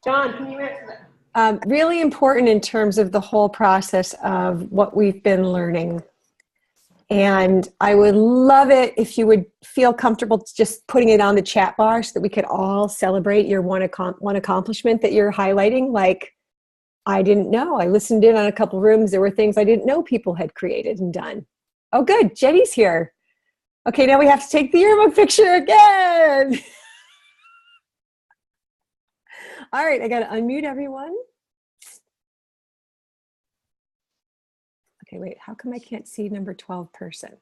John, can you answer that? Really important in terms of the whole process of what we've been learning. And I would love it if you would feel comfortable just putting it on the chat bar so that we could all celebrate your one accomplishment that you're highlighting. Like, I didn't know. I listened in on a couple rooms. There were things I didn't know people had created and done. Oh, good. Jenny's here. Okay, now we have to take the yearbook picture again. All right, I got to unmute everyone. Okay, wait, how come I can't see number 12 person?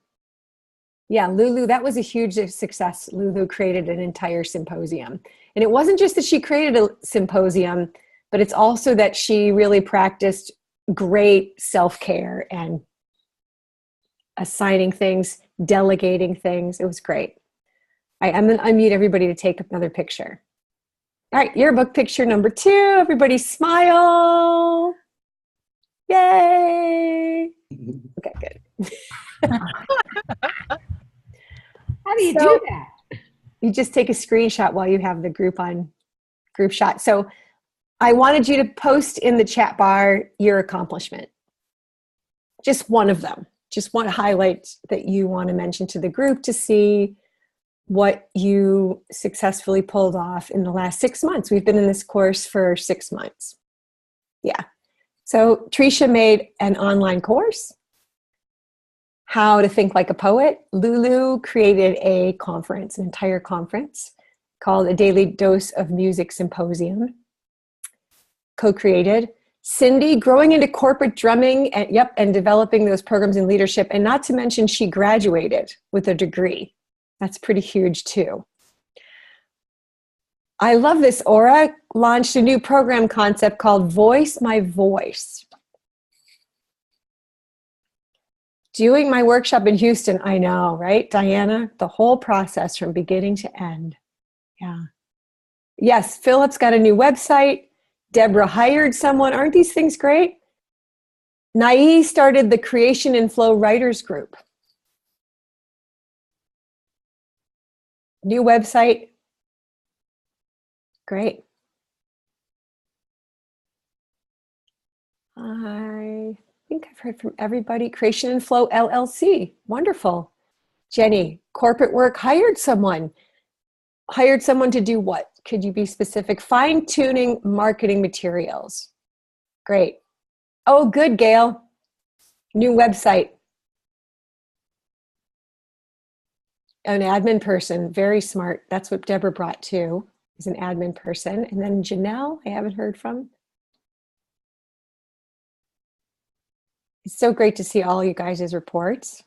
Yeah, Lulu, that was a huge success. Lulu created an entire symposium. And it wasn't just that she created a symposium, but it's also that she really practiced great self-care and assigning things, delegating things. It was great. I'm going to unmute everybody to take another picture. All right, yearbook picture number 2. Everybody smile. Yay. Okay, good. How do you do that? You just take a screenshot while you have the group on group shot. So I wanted you to post in the chat bar your accomplishment. Just one of them. Just one highlight that you want to mention to the group to see what you successfully pulled off in the last 6 months. We've been in this course for 6 months. Yeah. So Tricia made an online course, How to Think Like a Poet. Lulu created a conference, an entire conference called A Daily Dose of Music Symposium, co-created. Cindy, growing into corporate drumming and developing those programs in leadership. And not to mention, she graduated with a degree. That's pretty huge too. I love this. Aura launched a new program concept called Voice My Voice. Doing my workshop in Houston, I know, right, Diana? The whole process from beginning to end. Yeah. Yes, Philip's got a new website. Deborah hired someone. Aren't these things great? Nai started the Creation and Flow Writers Group. New website. Great. I think I've heard from everybody. Creation and Flow LLC. Wonderful. Jenny, corporate work, hired someone. Hired someone to do what? Could you be specific? Fine-tuning marketing materials. Great. Oh, good, Gail. New website. An admin person, very smart. That's what Deborah brought too, is an admin person. And then Janelle, I haven't heard from. It's so great to see all you guys' reports.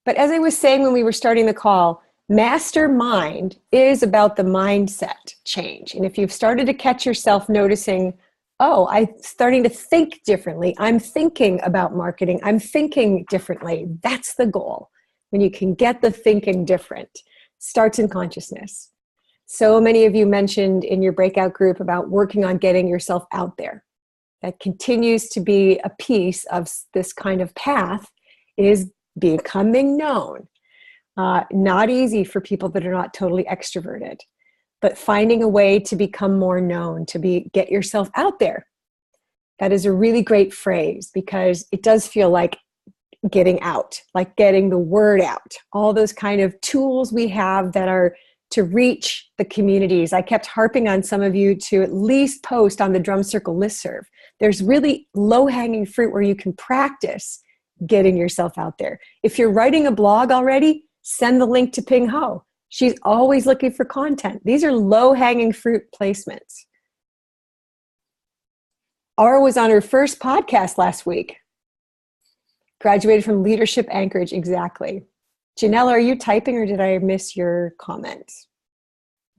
But as I was saying when we were starting the call, Mastermind is about the mindset change. And if you've started to catch yourself noticing, oh, I'm starting to think differently. I'm thinking about marketing. I'm thinking differently. That's the goal. When you can get the thinking different, starts in consciousness. So many of you mentioned in your breakout group about working on getting yourself out there. That continues to be a piece of this kind of path, is becoming known. Not easy for people that are not totally extroverted, but finding a way to become more known, to get yourself out there. That is a really great phrase because it does feel like getting out, like getting the word out. All those kind of tools we have that are to reach the communities. I kept harping on some of you to at least post on the Drum Circle listserv. There's really low-hanging fruit where you can practice getting yourself out there. If you're writing a blog already, send the link to Ping Ho. She's always looking for content. These are low-hanging fruit placements. Aura was on her first podcast last week. Graduated from Leadership Anchorage, exactly. Janelle, are you typing or did I miss your comment?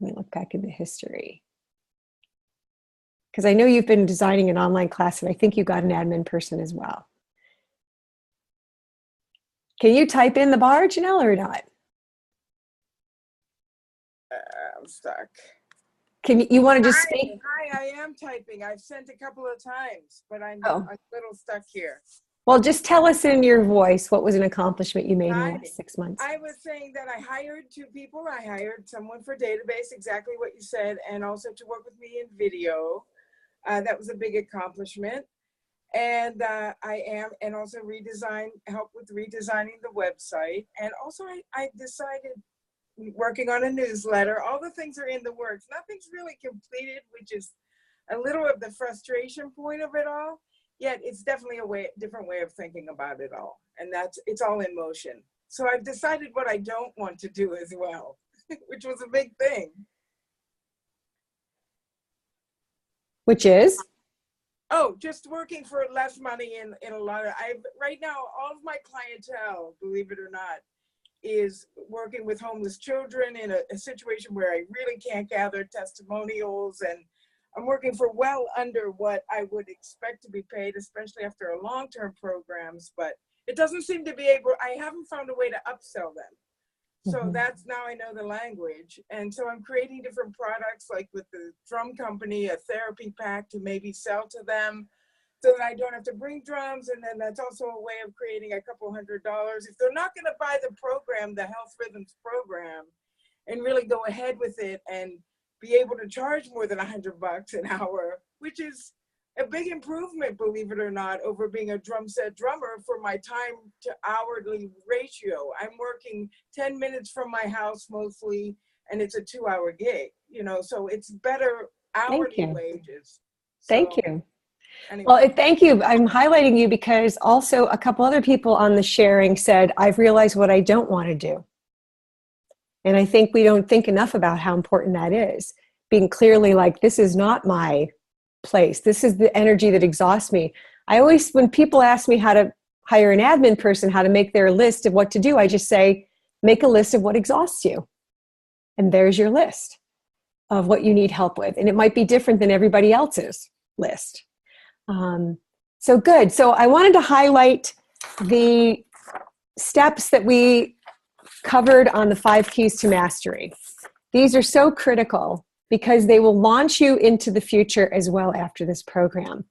Let me look back in the history. Because I know you've been designing an online class and I think you got an admin person as well. Can you type in the bar, Janelle, or not? I'm stuck. You want to just speak? Hi, I am typing. I've sent a couple of times, but I'm a little stuck here. Well, just tell us in your voice, what was an accomplishment you made in the last 6 months? I was saying that I hired 2 people. I hired someone for database, exactly what you said, and also to work with me in video. That was a big accomplishment. And and also help with redesigning the website. And also I decided, working on a newsletter, all the things are in the works. Nothing's really completed, which is a little of the frustration point of it all. Yet it's definitely different way of thinking about it all. And it's all in motion. So I've decided what I don't want to do as well, which was a big thing. Which is? Oh, just working for less money in a lot of, right now, all of my clientele, believe it or not, is working with homeless children in a situation where I really can't gather testimonials, and I'm working for well under what I would expect to be paid, especially after a long-term programs, but it doesn't seem to be I haven't found a way to upsell them. So that's, now I know the language. And so I'm creating different products, like with the drum company, a therapy pack to maybe sell to them so that I don't have to bring drums. And then that's also a way of creating a couple $100. If they're not going to buy the program, the Health Rhythms program, and really go ahead with it and be able to charge more than $100 an hour, which is a big improvement, believe it or not, over being a drum set drummer for my time to hourly ratio. I'm working 10 minutes from my house mostly, and it's a 2-hour gig, so it's better hourly wages. Thank you. Anyway. Well, thank you. I'm highlighting you because also a couple other people on the sharing said, I've realized what I don't want to do. And I think we don't think enough about how important that is. Being clearly like, this is not my place. This is the energy that exhausts me. I always, when people ask me how to hire an admin person, how to make their list of what to do, I just say, make a list of what exhausts you. And there's your list of what you need help with. And it might be different than everybody else's list. So good. So I wanted to highlight the steps that we covered on the 5 keys to mastery. These are so critical because they will launch you into the future as well after this program.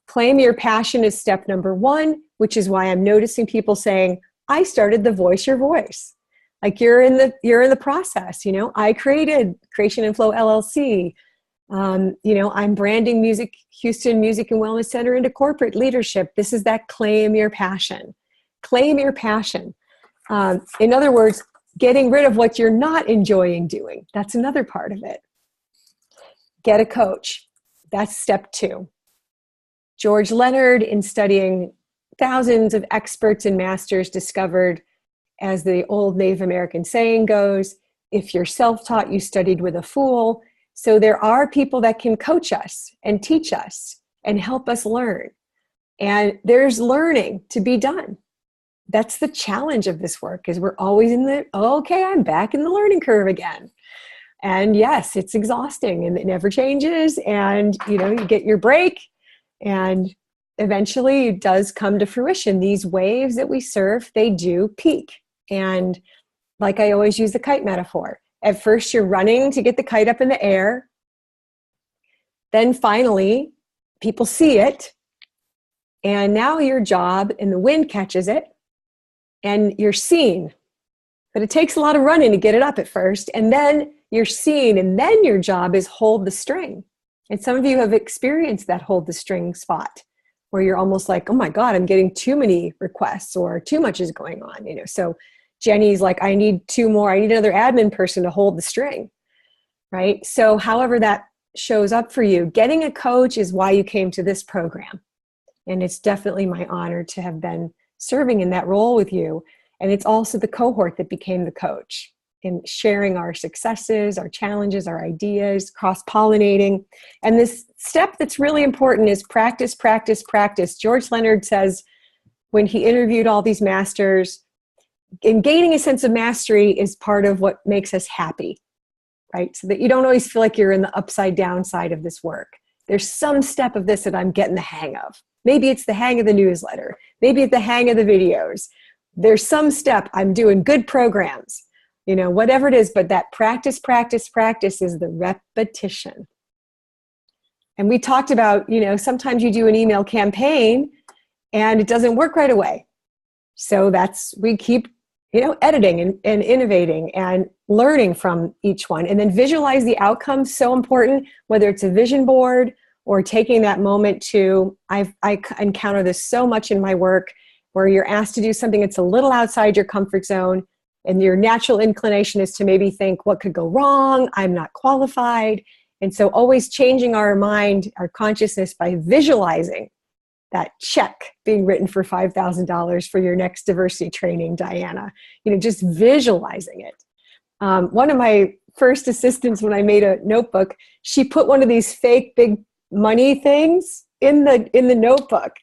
Claim your passion is step number 1, which is why I'm noticing people saying, I started the Voice Your Voice. Like you're in the process, I created Creation and Flow LLC. I'm branding Houston Music and Wellness Center into corporate leadership. This is that claim your passion. Claim your passion. In other words, getting rid of what you're not enjoying doing. That's another part of it. Get a coach. That's step 2. George Leonard, in studying thousands of experts and masters, discovered, as the old Native American saying goes, if you're self-taught, you studied with a fool. So there are people that can coach us and teach us and help us learn. And there's learning to be done. That's the challenge of this work, is we're always I'm back in the learning curve again. And yes, it's exhausting and it never changes. And, you get your break and eventually it does come to fruition. These waves that we surf, they do peak. And like I always use the kite metaphor. At first you're running to get the kite up in the air. Then finally people see it. And now your job, and the wind catches it and you're seen. But it takes a lot of running to get it up at first. And then you're seen, and then your job is hold the string. And some of you have experienced that hold the string spot where you're almost like, oh my God, I'm getting too many requests or too much is going on. So Jenny's like, I need 2 more. I need another admin person to hold the string, right? So however that shows up for you, getting a coach is why you came to this program. And it's definitely my honor to have been serving in that role with you. And it's also the cohort that became the coach, in sharing our successes, our challenges, our ideas, cross-pollinating. And this step that's really important is practice, practice, practice. George Leonard says when he interviewed all these masters, in gaining a sense of mastery is part of what makes us happy, right? So that you don't always feel like you're in the upside down side of this work. There's some step of this that I'm getting the hang of. Maybe it's the hang of the newsletter. Maybe it's the hang of the videos. There's some step I'm doing good programs. Whatever it is, but that practice, practice, practice is the repetition. And we talked about, sometimes you do an email campaign and it doesn't work right away. So we keep, editing and innovating and learning from each one, and then visualize the outcome. So important, whether it's a vision board or taking that moment to, I encounter this so much in my work, where you're asked to do something that's a little outside your comfort zone, and your natural inclination is to maybe think, what could go wrong? I'm not qualified. And so always changing our mind, our consciousness, by visualizing that check being written for $5,000 for your next diversity training, Diana. Just visualizing it. One of my first assistants, when I made a notebook, she put one of these fake big money things in the notebook.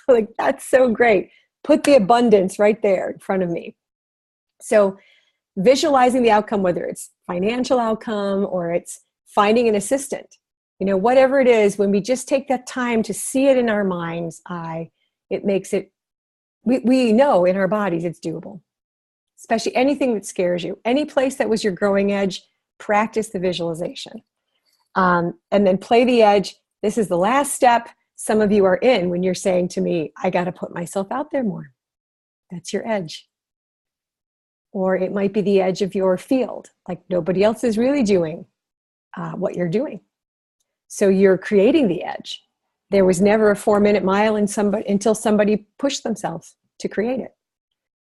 Like, that's so great. Put the abundance right there in front of me. So visualizing the outcome, whether it's financial outcome or it's finding an assistant, whatever it is, when we just take that time to see it in our mind's eye, it makes it, we know in our bodies it's doable. Especially anything that scares you. Any place that was your growing edge, practice the visualization. And then play the edge. This is the last step some of you are in when you're saying to me, I got to put myself out there more. That's your edge. Or it might be the edge of your field. Like, nobody else is really doing what you're doing. So you're creating the edge. There was never a 4-minute mile until somebody pushed themselves to create it.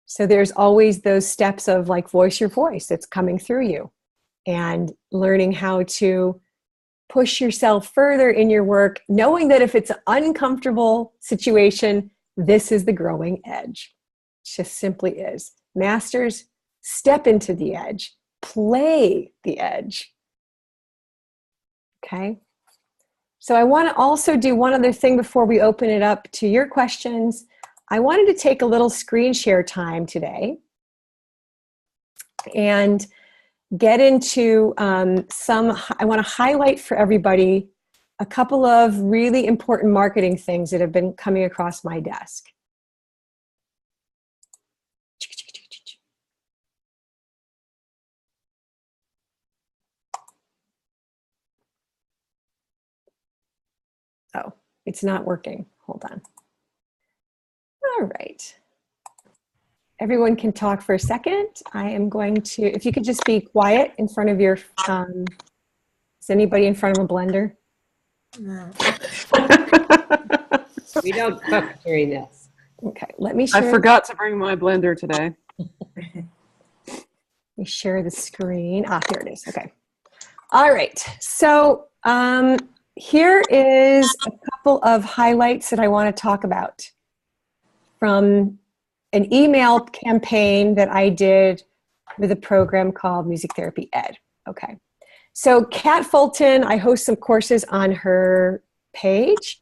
So there's always those steps of, like, voice your voice that's coming through you, and learning how to push yourself further in your work, knowing that if it's an uncomfortable situation, this is the growing edge. It just simply is. Masters, step into the edge, play the edge. Okay. So I want to also do one other thing before we open it up to your questions. I wanted to take a little screen share time today and get into I want to highlight for everybody a couple of really important marketing things that have been coming across my desk. Oh, it's not working. Hold on. All right. Everyone can talk for a second. I am going to, if you could just be quiet in front of your, is anybody in front of a blender? No. We don't cook during this. Okay, let me share. I forgot to bring my blender today. Let me share the screen. Here it is. Okay. All right. So here is a couple of highlights that I want to talk about from an email campaign that I did with a program called Music Therapy Ed. Okay. So Kat Fulton, I host some courses on her page,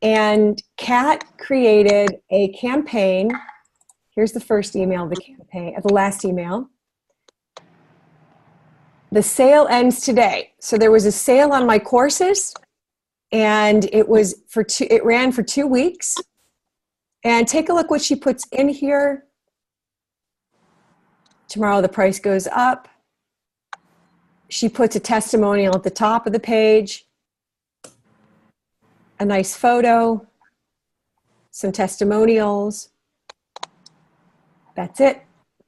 and Kat created a campaign. Here's the first email of the campaign, the last email. The sale ends today. So there was a sale on my courses, and it ran for 2 weeks. And take a look what she puts in here. Tomorrow the price goes up. She puts a testimonial at the top of the page, a nice photo, some testimonials. That's it.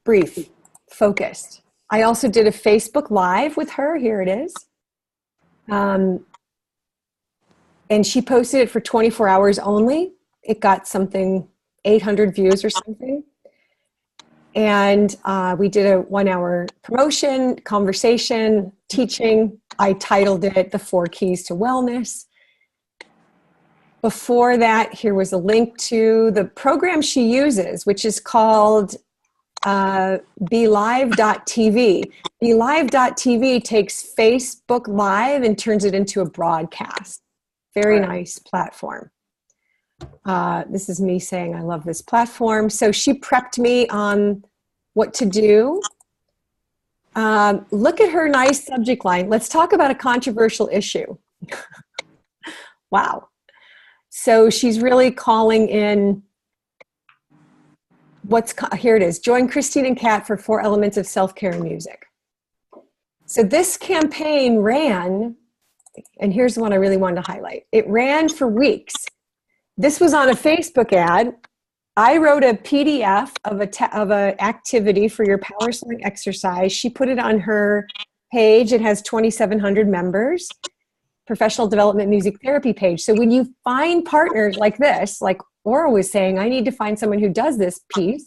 Brief, focused. I also did a Facebook Live with her. Here it is. And she posted it for 24 hours only. It got something 800 views or something. And we did a 1-hour promotion, conversation, teaching. I titled it The 4 Keys to Wellness. Before that, here was a link to the program she uses, which is called BeLive.tv. BeLive.tv takes Facebook Live and turns it into a broadcast. Very nice platform. This is me saying I love this platform. So she prepped me on what to do. Look at her nice subject line. Let's talk about a controversial issue. Wow. So she's really calling in here it is. Join Christine and Kat for 4 elements of self-care and music. So this campaign ran, and here's the one I really wanted to highlight. It ran for weeks. this was on a Facebook ad. I wrote a PDF of a activity for your power song exercise. She put it on her page. It has 2,700 members, professional development music therapy page. So when you find partners like this, like Aura was saying, I need to find someone who does this piece,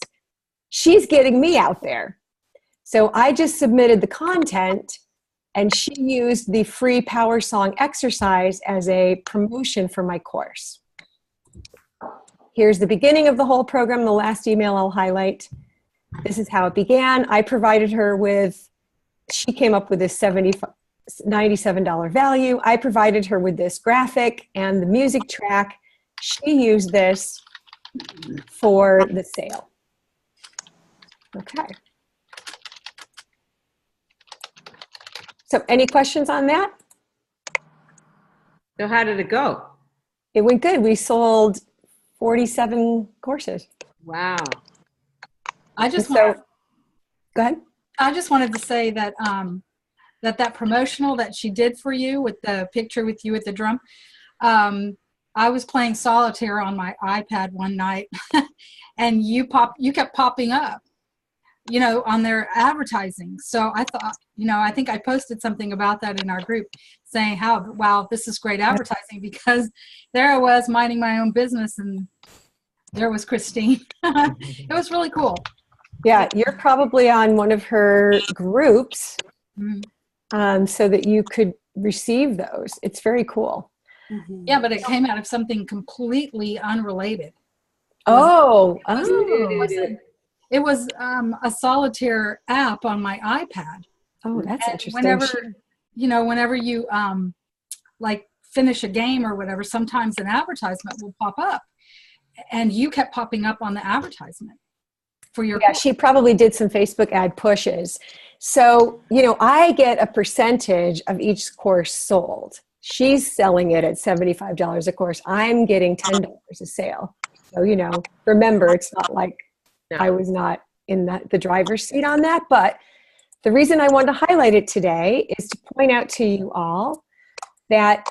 she's getting me out there. So I just submitted the content, and she used the free power song exercise as a promotion for my course. Here's the beginning of the whole program, the last email I'll highlight. This is how it began. I provided her with, she came up with this $97 value. I provided her with this graphic and the music track. She used this for the sale. Okay. So any questions on that? So how did it go? It went good. We sold 47 courses. Wow. I just So, want, go ahead. I just wanted to say that that promotional that she did for you with the picture with you with the drum. I was playing solitaire on my iPad one night, and you kept popping up, on their advertising. So I thought, I think I posted something about that in our group, saying wow, this is great advertising, because there I was minding my own business, and there was Christine. It was really cool. Yeah, you're probably on one of her groups, Mm-hmm. so that you could receive those. It's very cool. Yeah, but it came out of something completely unrelated. It was a solitaire app on my iPad. Oh, that's And interesting. whenever you like finish a game or whatever, sometimes an advertisement will pop up, and you kept popping up on the advertisement for your Yeah, course. she probably did some Facebook ad pushes. So, I get a percentage of each course sold. She's selling it at $75 a course. I'm getting $10 a sale. So, remember, it's not like I was not in the driver's seat on that. But the reason I wanted to highlight it today is to point out to you all that,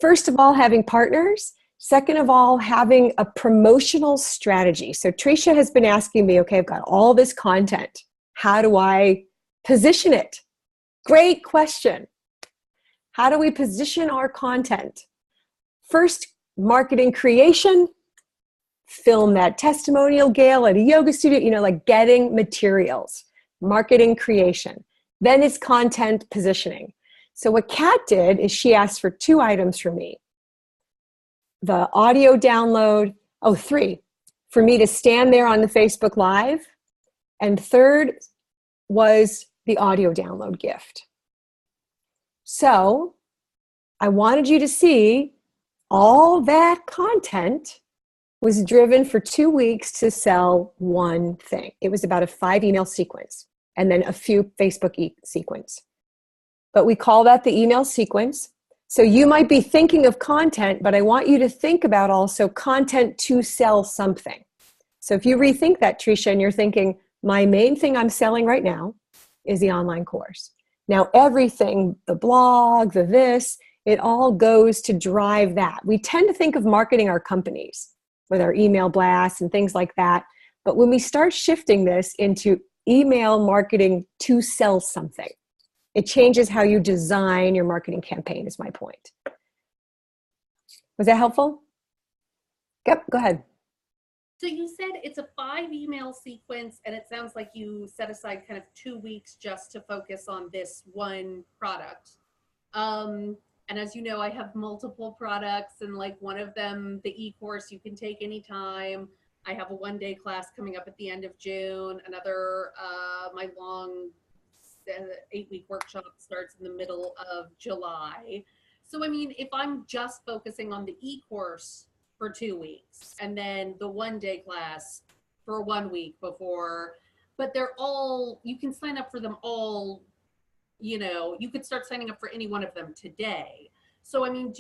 first of all, having partners, second of all, having a promotional strategy. So Tricia has been asking me, okay, I've got all this content. How do I position it? Great question. How do we position our content? First, marketing creation, film that testimonial gala at a yoga studio, like getting materials, marketing creation. Then it's content positioning. So what Kat did is she asked for 2 items from me. The audio download, 3, for me to stand there on the Facebook Live. And third was the audio download gift. So I wanted you to see all that content was driven for 2 weeks to sell one thing. It was about a 5 email sequence and then a few Facebook sequence. But we call that the email sequence. So you might be thinking of content, but I want you to think about also content to sell something. So if you rethink that, Tricia, and you're thinking, my main thing I'm selling right now is the online course. Now everything, the blog, the this, it all goes to drive that. We tend to think of marketing our companies with our email blasts and things like that. But when we start shifting this into email marketing to sell something, it changes how you design your marketing campaign, is my point. Was that helpful? Yep, go ahead. So you said it's a 5 email sequence, and it sounds like you set aside kind of 2 weeks just to focus on this one product. And as you know, I have multiple products, and like one of them, the e-course, you can take anytime. I have a 1-day class coming up at the end of June. Another, my long 8-week workshop starts in the middle of July. So, I mean, if I'm just focusing on the e-course for 2 weeks and then the 1-day class for 1 week before, but they're all, you can sign up for them all, you could start signing up for any one of them today. So, I mean,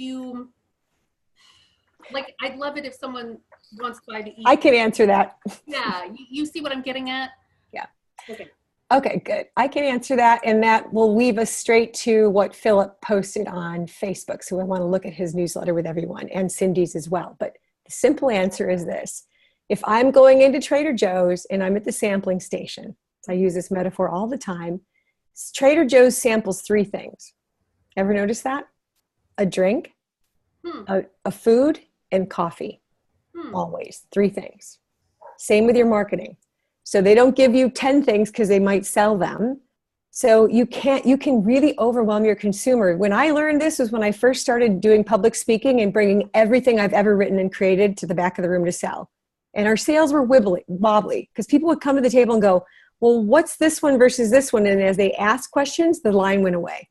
I'd love it if someone wants to buy the e-course. I can answer that. Yeah, you see what I'm getting at? Yeah. Okay. Okay, good. I can answer that, and that will weave us straight to what Philip posted on Facebook. So I want to look at his newsletter with everyone, and Cindy's as well. But the simple answer is this. If I'm going into Trader Joe's and I'm at the sampling station, I use this metaphor all the time, Trader Joe's samples 3 things. Ever notice that? A drink, a food, and coffee. Always 3 things. Same with your marketing. So they don't give you 10 things because they might sell them. So you can really overwhelm your consumer. When I learned this was when I first started doing public speaking and bringing everything I've ever written and created to the back of the room to sell. And our sales were wobbly because people would come to the table and go, well, what's this one versus this one? And as they asked questions, the line went away.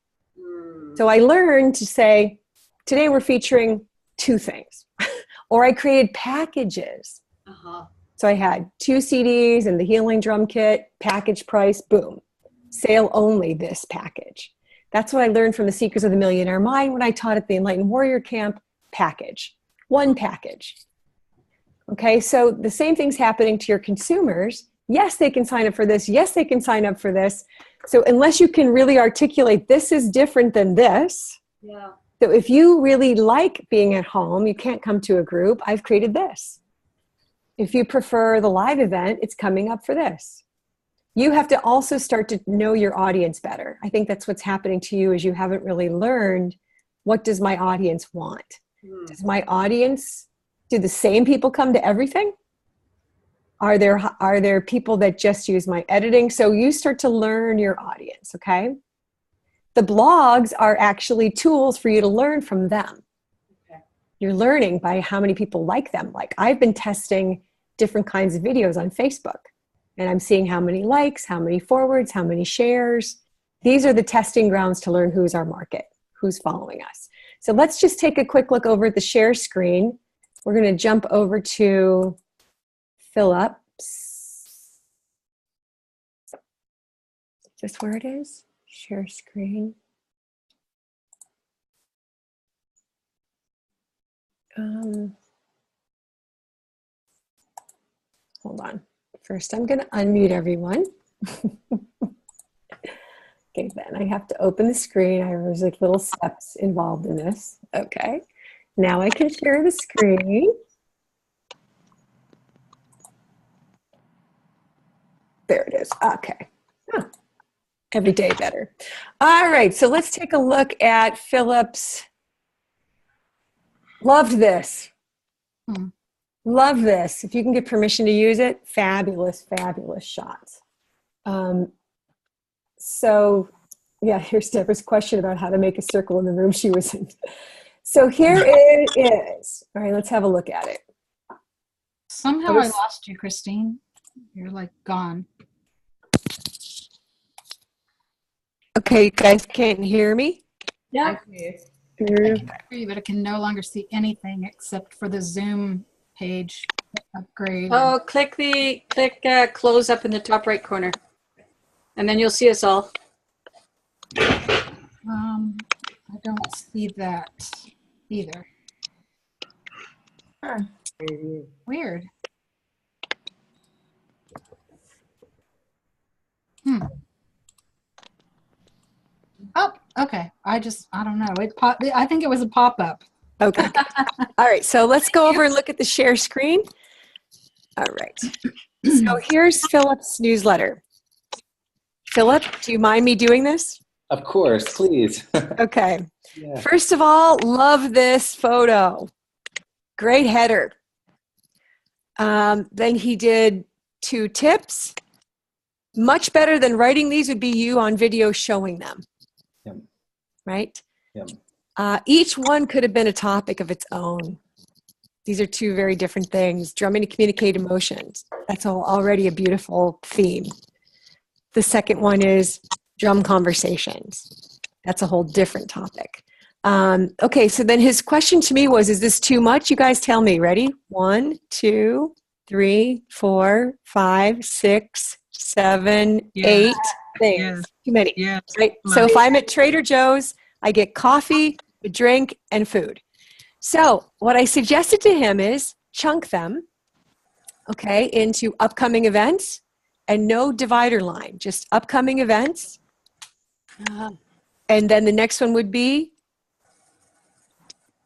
So I learned to say, today we're featuring 2 things. Or I created packages. So I had 2 CDs and the healing drum kit, package price, boom. Sale only this package. That's what I learned from the Secrets of the Millionaire Mind when I taught at the Enlightened Warrior Camp. Package. 1 package. Okay, so the same thing's happening to your consumers. Yes, they can sign up for this. Yes, they can sign up for this. So unless you can really articulate this is different than this. Yeah. So if you really like being at home, you can't come to a group, I've created this. If you prefer the live event, it's coming up for this. You have to also start to know your audience better. I think that's what's happening to you is you haven't really learned, what does my audience want? Does my audience, do the same people come to everything? Are there people that just use my editing? So you start to learn your audience, okay? The blogs are actually tools for you to learn from them. Okay. You're learning by how many people like them. Like I've been testing different kinds of videos on Facebook and I'm seeing how many likes, how many forwards, how many shares. These are the testing grounds to learn who's our market, who's following us. So let's just take a quick look over at the share screen. We're going to jump over to Phillips. Is this where it is? Share screen. Hold on. First, I'm going to unmute everyone. Okay, then I have to open the screen. There's like little steps involved in this. Okay. Now I can share the screen. There it is. Okay. Huh. Every day better. All right, so let's take a look at Philip's. Loved this. Love this. If you can get permission to use it, fabulous, fabulous shots. So yeah, here's Deborah's question about how to make a circle in the room she was in. So here it is. All right, let's have a look at it. Somehow I lost you, Christine. You're like gone. Okay, you guys can't hear me? Yeah. I see. I can hear you, but I can no longer see anything except for the Zoom page upgrade. Oh, click close up in the top right corner. And then you'll see us all. I don't see that either. Huh. Weird. Oh, okay. I don't know. I think it was a pop-up. Okay. All right. So let's go over and look at the share screen. All right. So here's Philip's newsletter. Philip, do you mind me doing this? Of course, please. Okay. Yeah. First of all, love this photo. Great header. Then he did 2 tips. Much better than writing these would be you on video showing them. Yep. Right? Yep. Each one could have been a topic of its own. These are 2 very different things. Drumming to communicate emotions. That's already a beautiful theme. The second one is drum conversations. That's a whole different topic. Okay, so then his question to me was, is this too much? You guys tell me. Ready? 1, 2, 3, 4, 5, 6, 7, 8 things. Yeah. Too many. Yeah. Right? So if I'm at Trader Joe's, I get coffee, a drink, and food. So what I suggested to him is chunk them, okay, into upcoming events and no divider line, just upcoming events. And then the next one would be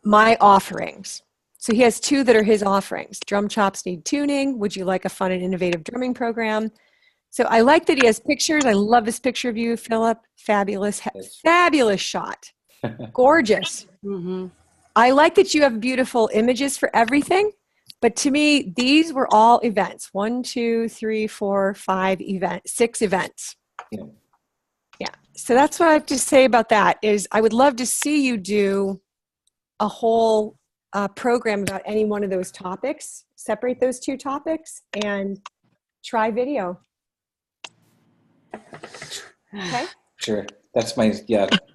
my offerings. So he has two that are his offerings. Drum chops need tuning. Would you like a fun and innovative drumming program? So I like that he has pictures. I love this picture of you, Philip. Fabulous, fabulous shot. Gorgeous. Mm-hmm. I like that you have beautiful images for everything. But to me, these were all events. 1, 2, 3, 4, 5 events, 6 events. Yeah. Yeah. So that's what I have to say about that is I would love to see you do a whole program about any one of those topics, separate those 2 topics and try video. Okay. Sure. That's my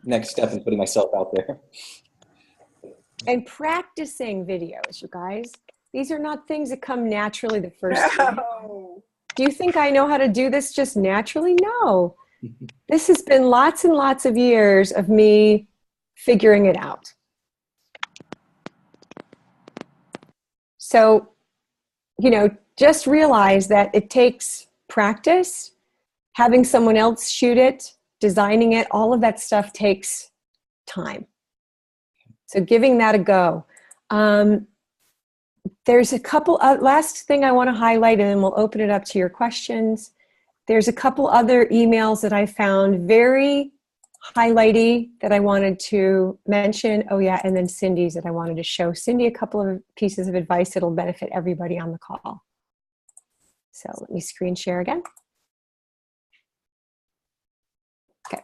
next step in putting myself out there. And practicing videos, you guys. These are not things that come naturally the first time. No. Do you think I know how to do this just naturally? No. This has been lots and lots of years of me figuring it out. So, just realize that it takes practice. Having someone else shoot it, designing it, all of that stuff takes time. So giving that a go. There's a couple, last thing I want to highlight, and then we'll open it up to your questions. There's a couple other emails that I found very highlighty that I wanted to mention. Oh yeah, and then Cindy's that I wanted to show Cindy a couple of pieces of advice that'll benefit everybody on the call. So let me screen share again. Okay,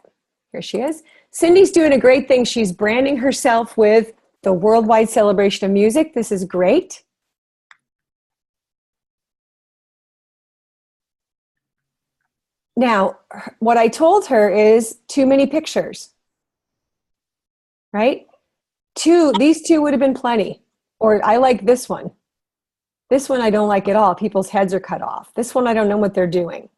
here she is. Cindy's doing a great thing. She's branding herself with the Worldwide Celebration of Music. This is great. Now, what I told her is too many pictures, right? These 2 would have been plenty. Or I like this one. This one I don't like at all. People's heads are cut off. This one I don't know what they're doing.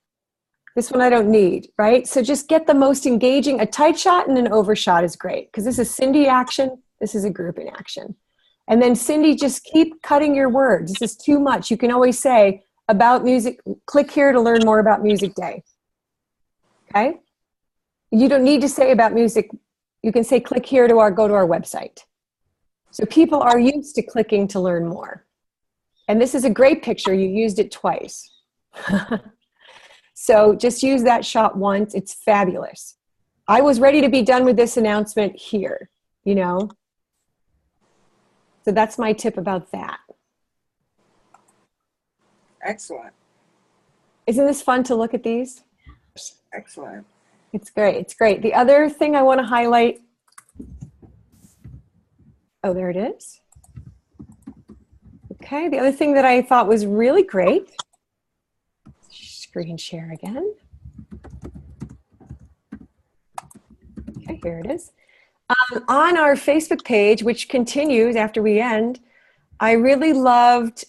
This one I don't need, right? So just get the most engaging. A tight shot and an overshot is great because this is Cindy action. This is a group in action. And then Cindy, just keep cutting your words. This is too much. You can always say about music, click here to learn more about Music Day. Okay? You don't need to say about music. You can say click here to go to our website. So people are used to clicking to learn more. And this is a great picture. You used it twice. So just use that shot once. It's fabulous. I was ready to be done with this announcement here, So that's my tip about that. Excellent. Isn't this fun to look at these? Excellent. It's great. It's great. The other thing I want to highlight. Oh, there it is. Okay. The other thing that I thought was really great. Screen share again. Okay, here it is. On our Facebook page, which continues after we end, I really loved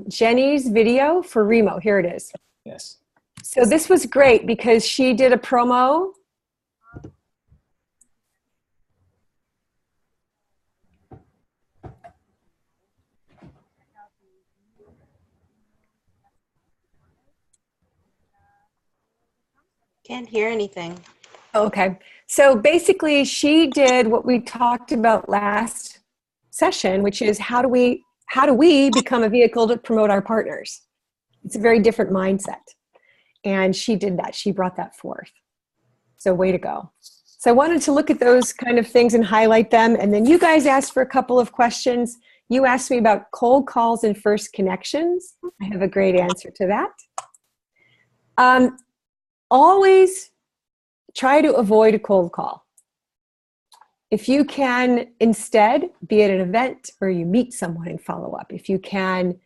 Jenny's video for Remo. Here it is. Yes. So this was great because she did a promo. Can't hear anything. Okay. So basically she did what we talked about last session, which is how do we become a vehicle to promote our partners? It's a very different mindset. And she did that. She brought that forth. So way to go. So I wanted to look at those kind of things and highlight them. And then you guys asked for a couple of questions. You asked me about cold calls and first connections. I have a great answer to that. Always try to avoid a cold call. If you can instead be at an event where you meet someone and follow up, if you can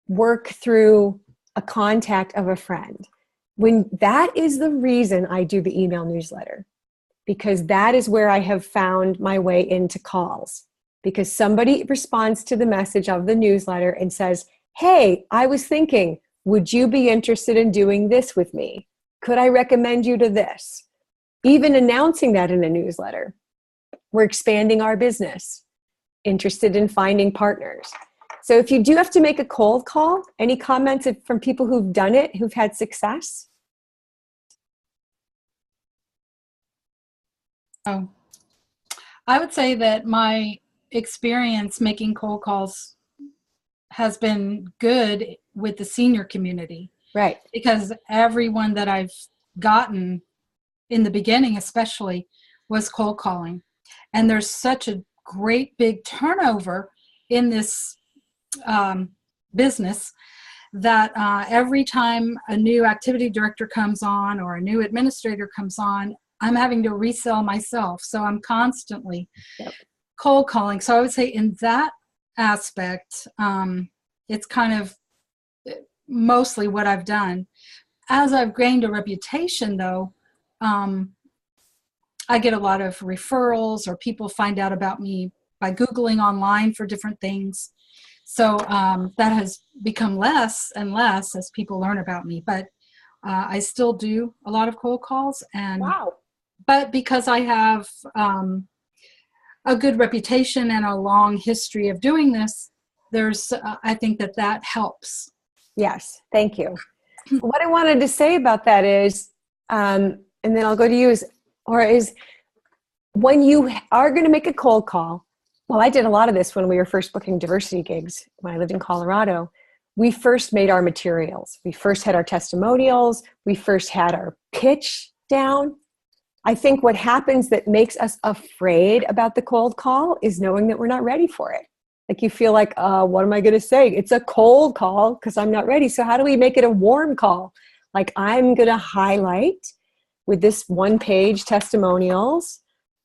work through a contact of a friend, when that is the reason I do the email newsletter, because that is where I have found my way into calls, because somebody responds to the message of the newsletter and says, hey, I was thinking, would you be interested in doing this with me? Could I recommend you to this? Even announcing that in a newsletter. We're expanding our business, interested in finding partners. So if you do have to make a cold call, any comments from people who've done it, who've had success? Oh, I would say that my experience making cold calls has been good with the senior community, Right. because everyone that I've gotten in the beginning especially was cold calling. And there's such a great big turnover in this business that every time a new activity director comes on or a new administrator comes on, I'm having to resell myself. So I'm constantly cold calling. So I would say in that aspect, it's kind of mostly what I've done. As I've gained a reputation, though, I get a lot of referrals, or people find out about me by Googling online for different things. So that has become less and less as people learn about me. But I still do a lot of cold calls. And Wow. but because I have a good reputation and a long history of doing this, there's I think that helps. Yes, thank you. What I wanted to say about that is, and then I'll go to you, is when you are going to make a cold call, well, I did a lot of this when we were first booking diversity gigs when I lived in Colorado. We first made our materials. We first had our testimonials. We first had our pitch down. I think what happens that makes us afraid about the cold call is knowing that we're not ready for it. Like you feel like, what am I going to say? It's a cold call because I'm not ready. So how do we make it a warm call? Like I'm going to highlight with this one-page testimonials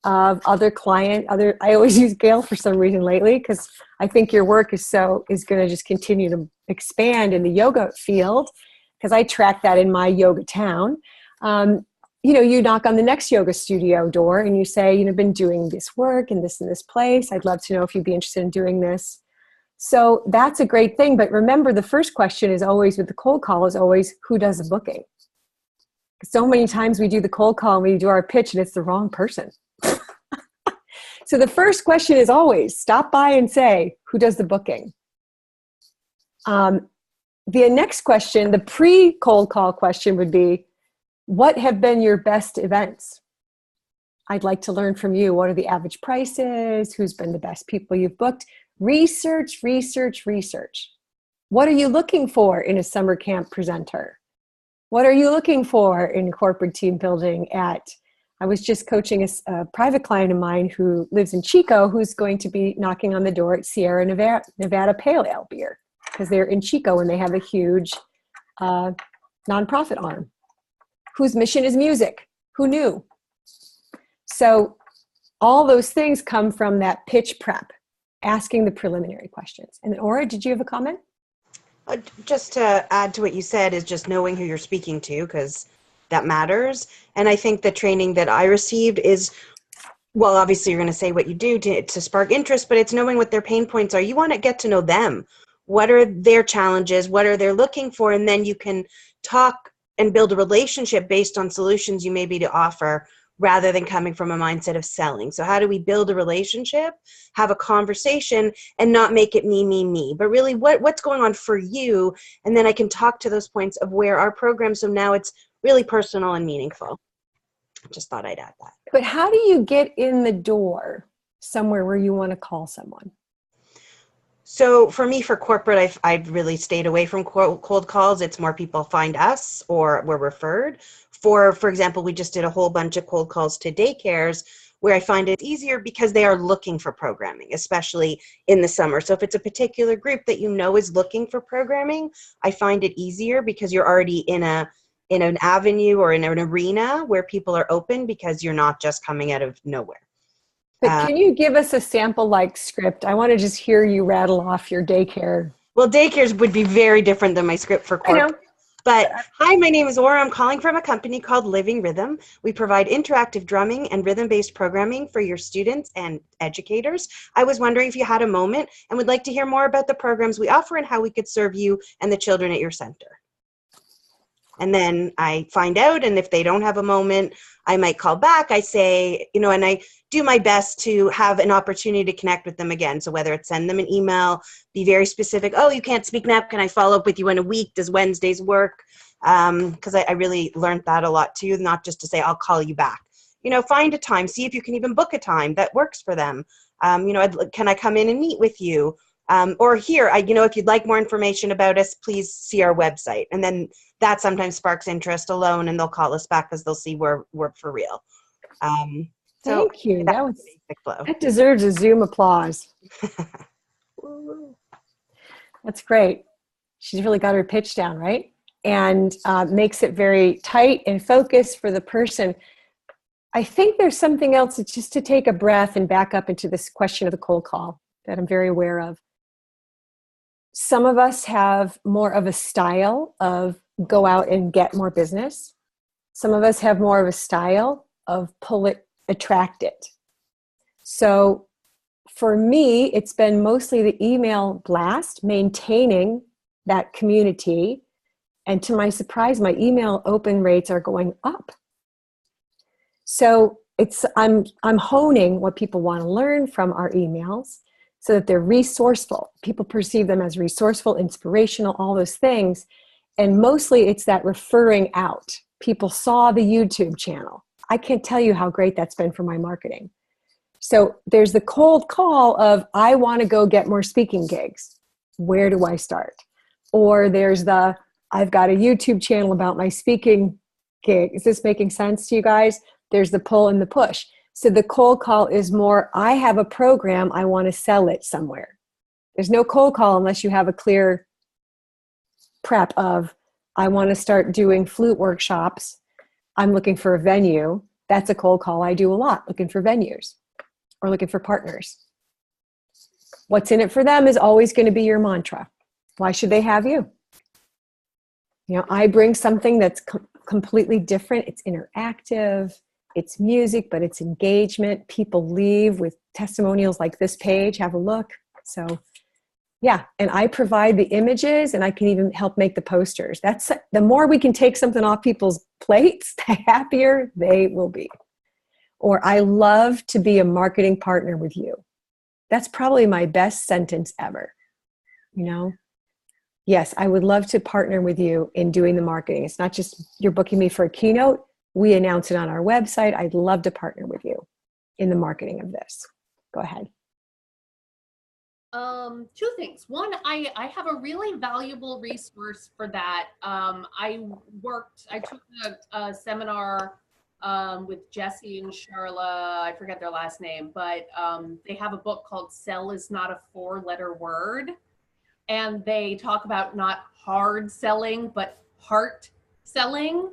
of other I always use Gail for some reason lately, because I think your work is going to just continue to expand in the yoga field, because I track that in my yoga town. You knock on the next yoga studio door and you say, I've been doing this work in this place. I'd love to know if you'd be interested in doing this. So that's a great thing. But remember, the first question is always with the cold call is always, who does the booking? So many times we do the cold call and we do our pitch and it's the wrong person. So the first question is always stop by and say, who does the booking? The next question, the pre-cold call question would be, what have been your best events? I'd like to learn from you. What are the average prices? Who's been the best people you've booked? Research, research, research. What are you looking for in a summer camp presenter? What are you looking for in corporate team building I was just coaching a private client of mine who lives in Chico, who's going to be knocking on the door at Sierra Nevada Pale Ale Beer, because they're in Chico and they have a huge nonprofit arm whose mission is music. Who knew? So all those things come from that pitch prep, asking the preliminary questions. And Aura, did you have a comment? Just to add to what you said is just knowing who you're speaking to, because that matters. And I think the training that I received is, well, obviously you're going to say what you do to spark interest, but it's knowing what their pain points are. You want to get to know them. What are their challenges? What are they looking for? And then you can talk and build a relationship based on solutions you may be to offer, rather than coming from a mindset of selling. So how do we build a relationship, have a conversation, and not make it me, me, me, but really what's going on for you? And then I can talk to those points of where our program, so now it's really personal and meaningful. Just thought I'd add that. But how do you get in the door somewhere where you want to call someone? So for me, for corporate, I've really stayed away from cold calls. It's more people find us or we're referred. For example, we just did a whole bunch of cold calls to daycares, where I find it easier because they are looking for programming, especially in the summer. So if it's a particular group that you know is looking for programming, I find it easier because you're already in an avenue or in an arena where people are open, because you're not just coming out of nowhere. But can you give us a sample script? I want to just hear you rattle off your daycare. Well, daycares would be very different than my script for corporate. But hi, my name is Aura. I'm calling from a company called Living Rhythm. We provide interactive drumming and rhythm-based programming for your students and educators. I was wondering if you had a moment and would like to hear more about the programs we offer and how we could serve you and the children at your center. And then I find out, and if they don't have a moment, I might call back. I say, and I do my best to have an opportunity to connect with them again. So whether it's send them an email, be very specific. Oh, you can't speak now. Can I follow up with you in a week? Does Wednesdays work? Because I really learned that a lot too, not just to say, I'll call you back. Find a time, see if you can even book a time that works for them. Can I come in and meet with you? Or here, if you'd like more information about us, please see our website. And then that sometimes sparks interest alone, and they'll call us back because they'll see we're for real. Thank you. That's That the was basic flow. that deserves a Zoom applause. That's great. She's really got her pitch down, right? And makes it very tight and focused for the person. I think there's something else. It's just to take a breath and back up into this question of the cold call that I'm very aware of. Some of us have more of a style of go out and get more business. Some of us have more of a style of pull it, attract it. So for me, it's been mostly the email blast, maintaining that community. And to my surprise, my email open rates are going up. So I'm honing what people want to learn from our emails so that they're resourceful. People perceive them as resourceful, inspirational, all those things. And mostly it's that referring out. People saw the YouTube channel. I can't tell you how great that's been for my marketing. So there's the cold call of, I want to go get more speaking gigs. Where do I start? Or there's the, I've got a YouTube channel about my speaking gig. Is this making sense to you guys? There's the pull and the push. So the cold call is more, I have a program, I want to sell it somewhere. There's no cold call unless you have a clear prep of, I want to start doing flute workshops. I'm looking for a venue. That's a cold call I do a lot, looking for venues or looking for partners. What's in it for them is always going to be your mantra. Why should they have you? I bring something that's completely different. It's interactive. It's music, but it's engagement. People leave with testimonials like this page. Have a look. So yeah, and I provide the images and I can even help make the posters. That's the more we can take something off people's plates, the happier they will be. Or I love to be a marketing partner with you. That's probably my best sentence ever. Yes, I would love to partner with you in doing the marketing. It's not just you're booking me for a keynote. We announce it on our website. I'd love to partner with you in the marketing of this. Go ahead. Two things. One, I have a really valuable resource for that. I took a seminar with Jesse and Charla. I forget their last name, but they have a book called Sell is Not a 4-Letter Word. And they talk about not hard selling, but heart selling.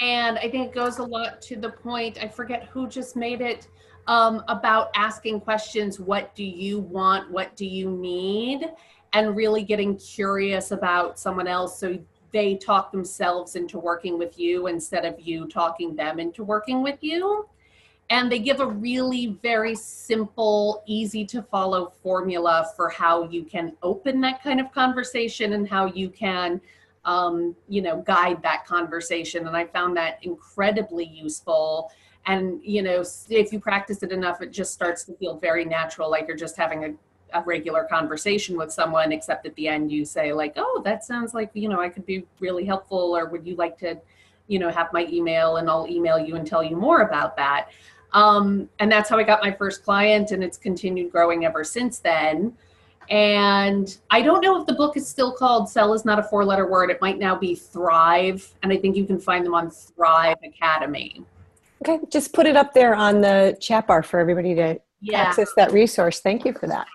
And I think it goes a lot to the point, I forget who just made it, about asking questions. What do you want? What do you need? And really getting curious about someone else so they talk themselves into working with you instead of you talking them into working with you. And they give a really very simple, easy to follow formula for how you can open that kind of conversation and how you can, guide that conversation. And I found that incredibly useful. And, if you practice it enough, it just starts to feel very natural, like you're just having a regular conversation with someone, except at the end you say like, oh, that sounds like, I could be really helpful, or would you like to, have my email and I'll email you and tell you more about that. And that's how I got my first client, and it's continued growing ever since then. And I don't know if the book is still called Sell is Not a 4-Letter Word. It might now be Thrive. And I think you can find them on Thrive Academy. Okay, just put it up there on the chat bar for everybody to access that resource. Thank you for that.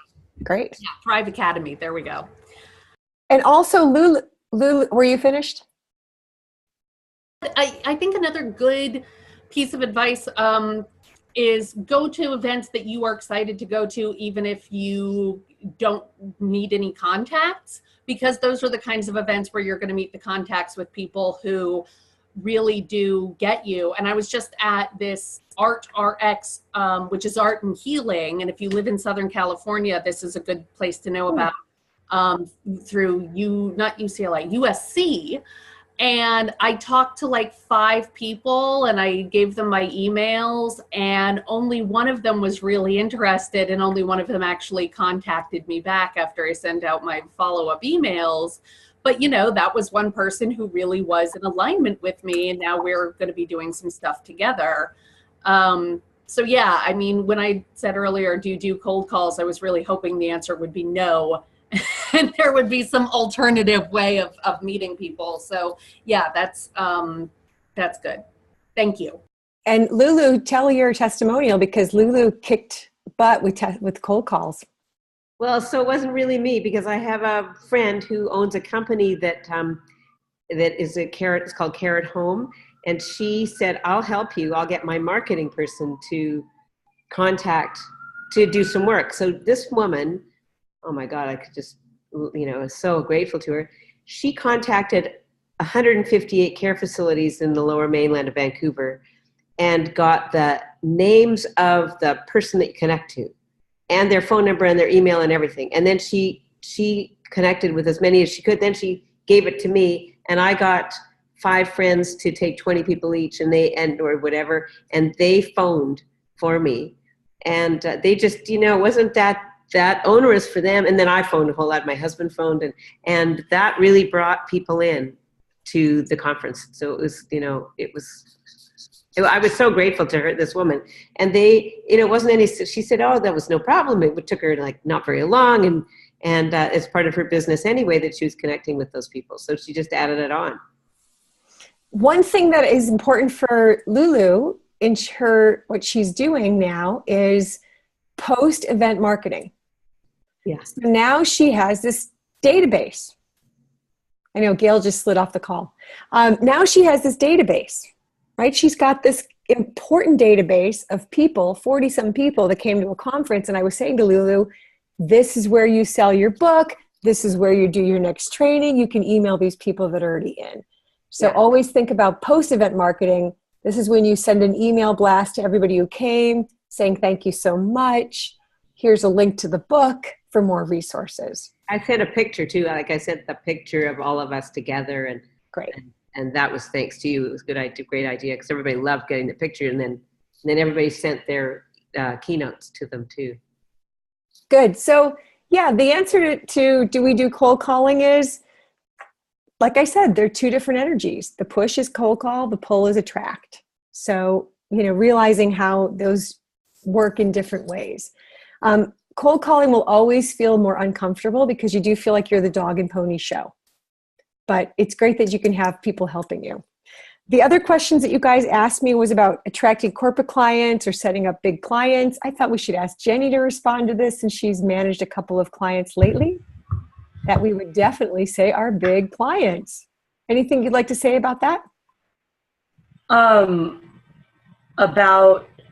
Great. Yeah, Thrive Academy. There we go. And also, Lulu, were you finished? I think another good piece of advice is go to events that you are excited to go to, even if you don't need any contacts, because those are the kinds of events where you're going to meet the contacts with people who really do get you. And I was just at this Art RX, which is art and healing. And if you live in Southern California, this is a good place to know about through not UCLA, USC. And I talked to like 5 people and I gave them my emails, and only one of them was really interested, and only one of them actually contacted me back after I sent out my follow-up emails. But, that was one person who really was in alignment with me, and now we're going to be doing some stuff together. So yeah, I mean, when I said earlier, do you do cold calls? I was really hoping the answer would be no. And there would be some alternative way of meeting people. So yeah, that's good. Thank you. And Lulu, tell your testimonial, because Lulu kicked butt with cold calls. Well, so it wasn't really me, because I have a friend who owns a company that is it's called Carrot Home. And she said, I'll help you. I'll get my marketing person to do some work. So this woman, oh my God, I could just, was so grateful to her. She contacted 158 care facilities in the lower mainland of Vancouver and got the names of the person that you connect to and their phone number and their email and everything. And then she connected with as many as she could. Then she gave it to me, and I got 5 friends to take 20 people each, or whatever, and they phoned for me. And they just, wasn't that onerous for them. And then I phoned a whole lot. My husband phoned, and that really brought people in to the conference. So it was, I was so grateful to her, this woman. And it wasn't any, she said, oh, that was no problem. It took her like not very long. And it's part of her business anyway, that she was connecting with those people. So she just added it on. One thing that is important for Lulu in what she's doing now is post-event marketing. Yes. So now she has this database. I know Gail just slid off the call. Now she has this database, right? She's got this important database of people, 40-some people that came to a conference. And I was saying to Lulu, this is where you sell your book. This is where you do your next training. You can email these people that are already in. So always think about post-event marketing. This is when you send an email blast to everybody who came saying, thank you so much. Here's a link to the book for more resources. I sent a picture too. Like I sent the picture of all of us together, and great. And that was thanks to you. It was a great idea, because everybody loved getting the picture, and then everybody sent their keynotes to them too. Good. So yeah, the answer to do we do cold calling is, like I said, they're 2 different energies. The push is cold call, the pull is attract. So, realizing how those work in different ways. Cold calling will always feel more uncomfortable because you do feel like you're the dog and pony show. But it's great that you can have people helping you. The other questions that you guys asked me was about attracting corporate clients or setting up big clients. I thought we should ask Jenny to respond to this, since she's managed a couple of clients lately that we would definitely say are big clients. Anything you'd like to say about that?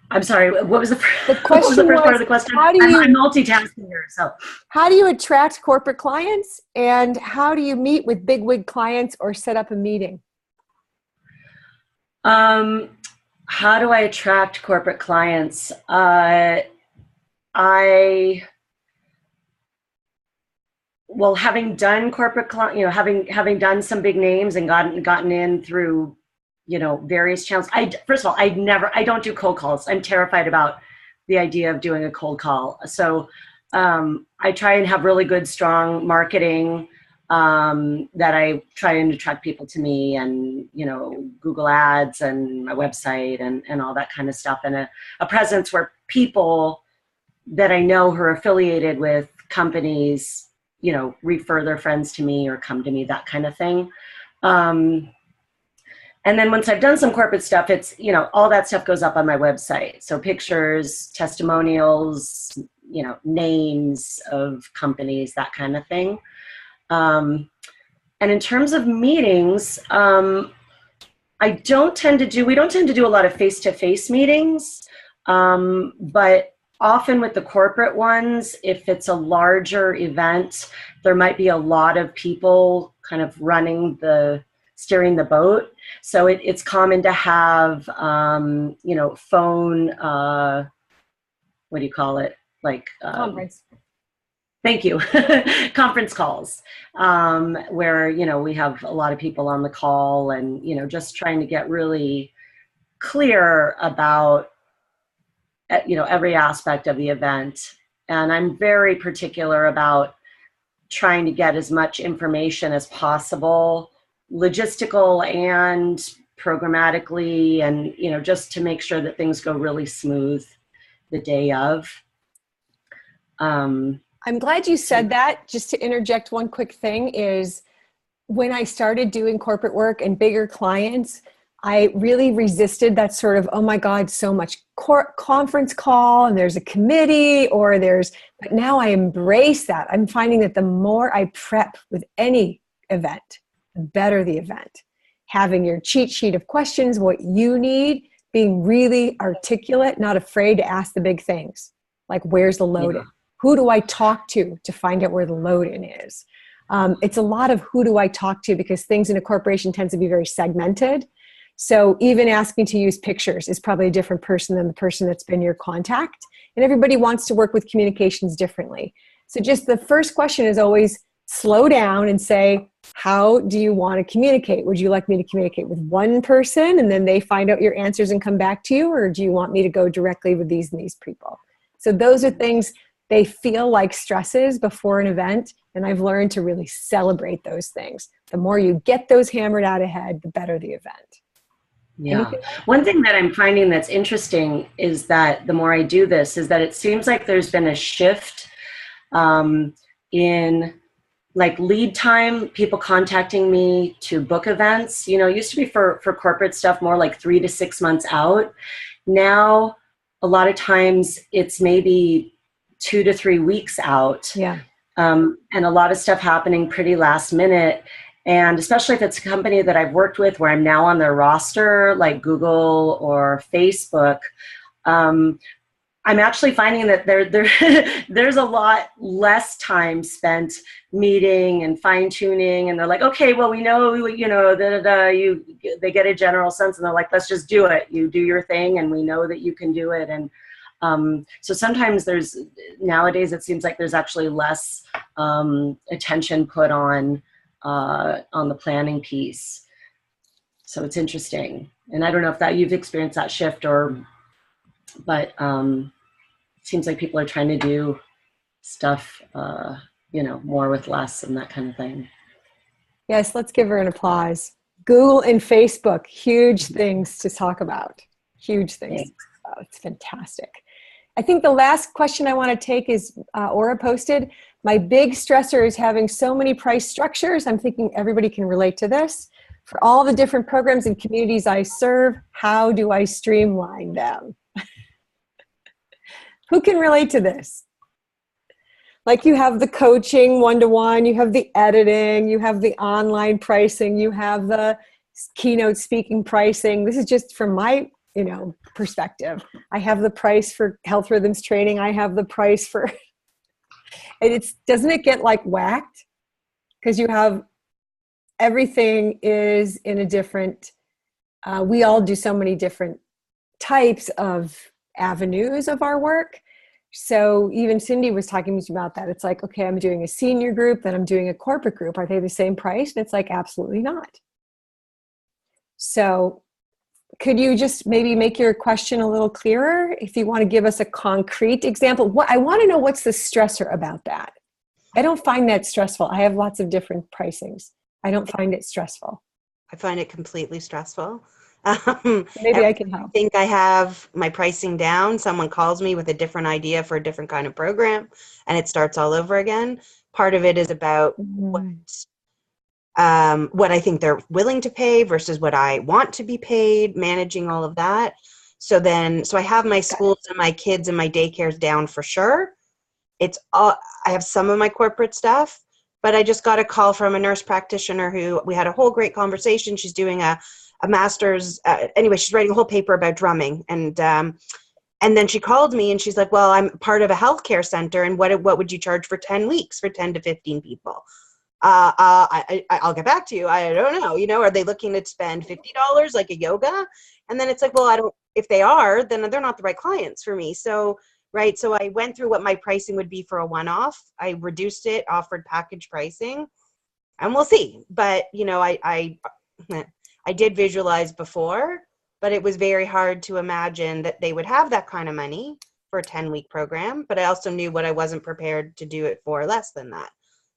I'm sorry, what was the first part of the question? I'm multitasking here, so. How do you attract corporate clients, and how do you meet with bigwig clients or set up a meeting? How do I attract corporate clients? Having done corporate having done some big names and gotten in through, various channels. First of all, I don't do cold calls. I'm terrified about the idea of doing a cold call. So I try and have really good, strong marketing that I try and attract people to me, and, Google ads and my website and all that kind of stuff, and a presence where people that I know who are affiliated with companies, refer their friends to me or come to me, that kind of thing. And then once I've done some corporate stuff, it's, all that stuff goes up on my website. So pictures, testimonials, names of companies, that kind of thing. And in terms of meetings, we don't tend to do a lot of face-to-face meetings, but often with the corporate ones, if it's a larger event, there might be a lot of people kind of steering the boat. So it's common to have, phone, what do you call it? Conference. Thank you. Conference calls, where, we have a lot of people on the call, and, just trying to get really clear about, every aspect of the event. And I'm very particular about trying to get as much information as possible, logistical and programmatically, and, you know, just to make sure that things go really smooth the day of. I'm glad you said that. Just to interject one quick thing is, when I started doing corporate work and bigger clients, I really resisted that sort of, oh my God, so much conference call and there's a committee but now I embrace that. I'm finding that the more I prep with any event, the better the event. Having your cheat sheet of questions, what you need, being really articulate, not afraid to ask the big things. Like, where's the load in? Who do I talk to find out where the load in is? It's a lot of who do I talk to, because things in a corporation tends to be very segmented. So even asking to use pictures is probably a different person than the person that's been your contact. And everybody wants to work with communications differently. So just the first question is always slow down and say, how do you want to communicate? Would you like me to communicate with one person and then they find out your answers and come back to you? Or do you want me to go directly with these and these people? So those are things they feel like stresses before an event. And I've learned to really celebrate those things. The more you get those hammered out ahead, the better the event. Yeah. One thing that I'm finding that's interesting is that the more I do this is that it seems like there's been a shift in like lead time, people contacting me to book events. You know, it used to be for corporate stuff more like 3 to 6 months out. Now, a lot of times it's maybe 2 to 3 weeks out. Yeah. And a lot of stuff happening pretty last minute. And especially if it's a company that I've worked with where I'm now on their roster, like Google or Facebook, I'm actually finding that there's a lot less time spent meeting and fine tuning. And they're like, okay, well, we know, you know, they get a general sense and they're like, let's just do it. You do your thing and we know that you can do it. And so sometimes nowadays it seems like there's actually less attention put on the planning piece. So it's interesting. And I don't know if you've experienced that shift but it seems like people are trying to do stuff, you know, more with less and that kind of thing. Yes, let's give her an applause. Google and Facebook, huge things to talk about. Huge things. Thanks. It's fantastic. I think the last question I want to take is Aura posted. My big stressor is having so many price structures. I'm thinking everybody can relate to this. For all the different programs and communities I serve, how do I streamline them? Who can relate to this? Like, you have the coaching one-to-one, you have the editing, you have the online pricing, you have the keynote speaking pricing. This is just from my perspective. I have the price for health rhythms training. I have the price for, and doesn't it get like whacked? Because you have, everything is in a different, we all do so many different types of avenues of our work. So even Cindy was talking to me about that. It's like, okay, I'm doing a senior group, then I'm doing a corporate group. Are they the same price? And it's like, absolutely not. So could you just maybe make your question a little clearer? If you want to give us a concrete example, I want to know what's the stressor about that. I don't find that stressful. I have lots of different pricings. I don't find it stressful. I find it completely stressful. Maybe I can help. I think I have my pricing down. Someone calls me with a different idea for a different kind of program and it starts all over again. Part of it is about what I think they're willing to pay versus what I want to be paid, managing all of that. So I have my schools and my kids and my daycares down for sure. It's all, I have some of my corporate stuff, but I just got a call from a nurse practitioner who we had a whole great conversation. She's doing a master's, anyway, she's writing a whole paper about drumming. And then she called me and she's like, well, I'm part of a healthcare center. And what would you charge for 10 weeks for 10 to 15 people? I'll get back to you. I don't know, are they looking to spend $50 like a yoga? And then it's like, well, if they are, then they're not the right clients for me. So, right. So I went through what my pricing would be for a one-off. I reduced it, offered package pricing, and we'll see. But, I did visualize before, but it was very hard to imagine that they would have that kind of money for a 10-week program. But I also knew what I wasn't prepared to do it for less than that.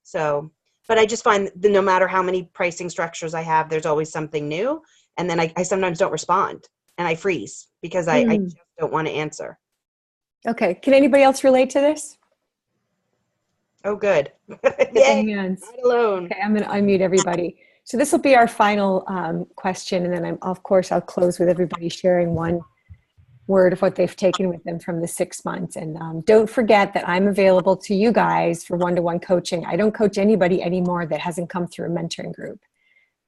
So, but I just find that no matter how many pricing structures I have, there's always something new. And then I sometimes don't respond and I freeze because I just don't want to answer. Okay. Can anybody else relate to this? Oh, good. Yay, Not alone. Okay, I'm going to unmute everybody. So this will be our final question, and then of course I'll close with everybody sharing one word of what they've taken with them from the 6 months. And don't forget that I'm available to you guys for one-to-one coaching. I don't coach anybody anymore that hasn't come through a mentoring group,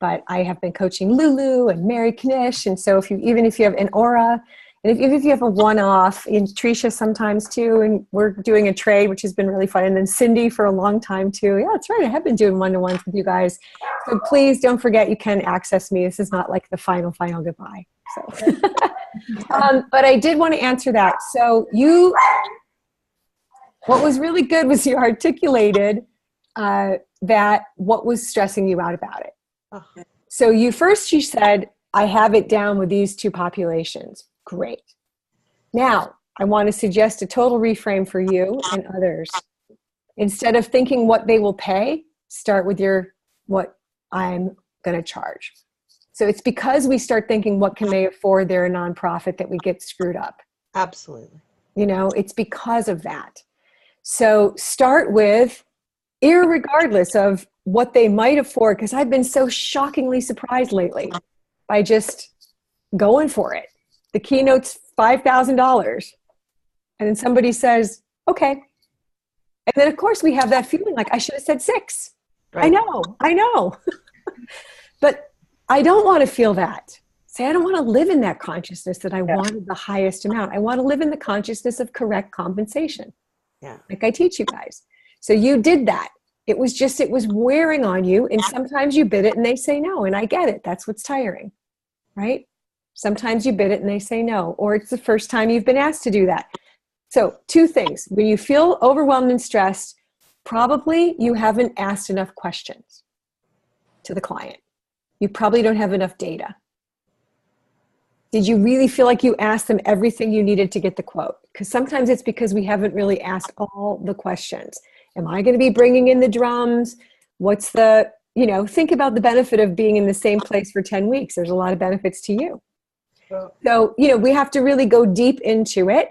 but I have been coaching Lulu and Mary Knish, and so even if you have an Aura, and even if you have a one-off, and Tricia sometimes too, and we're doing a trade, which has been really fun, and then Cindy for a long time too. Yeah, that's right. I have been doing one-to-ones with you guys. So please don't forget you can access me. This is not like the final goodbye. So, but I did want to answer that. So what was really good was you articulated that what was stressing you out about it. Oh. So you said, I have it down with these two populations. Great. Now, I want to suggest a total reframe for you and others. Instead of thinking what they will pay, start with what I'm going to charge. So it's because we start thinking what can they afford, they're a nonprofit, that we get screwed up. Absolutely. It's because of that. So start with, irregardless of what they might afford, because I've been so shockingly surprised lately by just going for it. The keynote's $5,000. And then somebody says, okay. And then of course we have that feeling like I should have said 6. Right. I know. But I don't want to feel that. Say, I don't want to live in that consciousness that I wanted the highest amount. I want to live in the consciousness of correct compensation. Yeah. Like I teach you guys. So you did that. It was wearing on you. And sometimes you bid it and they say no. And I get it. That's what's tiring, right? Sometimes you bid it and they say no, or it's the first time you've been asked to do that. So 2 things. When you feel overwhelmed and stressed, probably you haven't asked enough questions to the client. You probably don't have enough data. Did you really feel like you asked them everything you needed to get the quote? Because sometimes it's because we haven't really asked all the questions. Am I going to be bringing in the drums? What's think about the benefit of being in the same place for 10 weeks. There's a lot of benefits to you. So, we have to really go deep into it.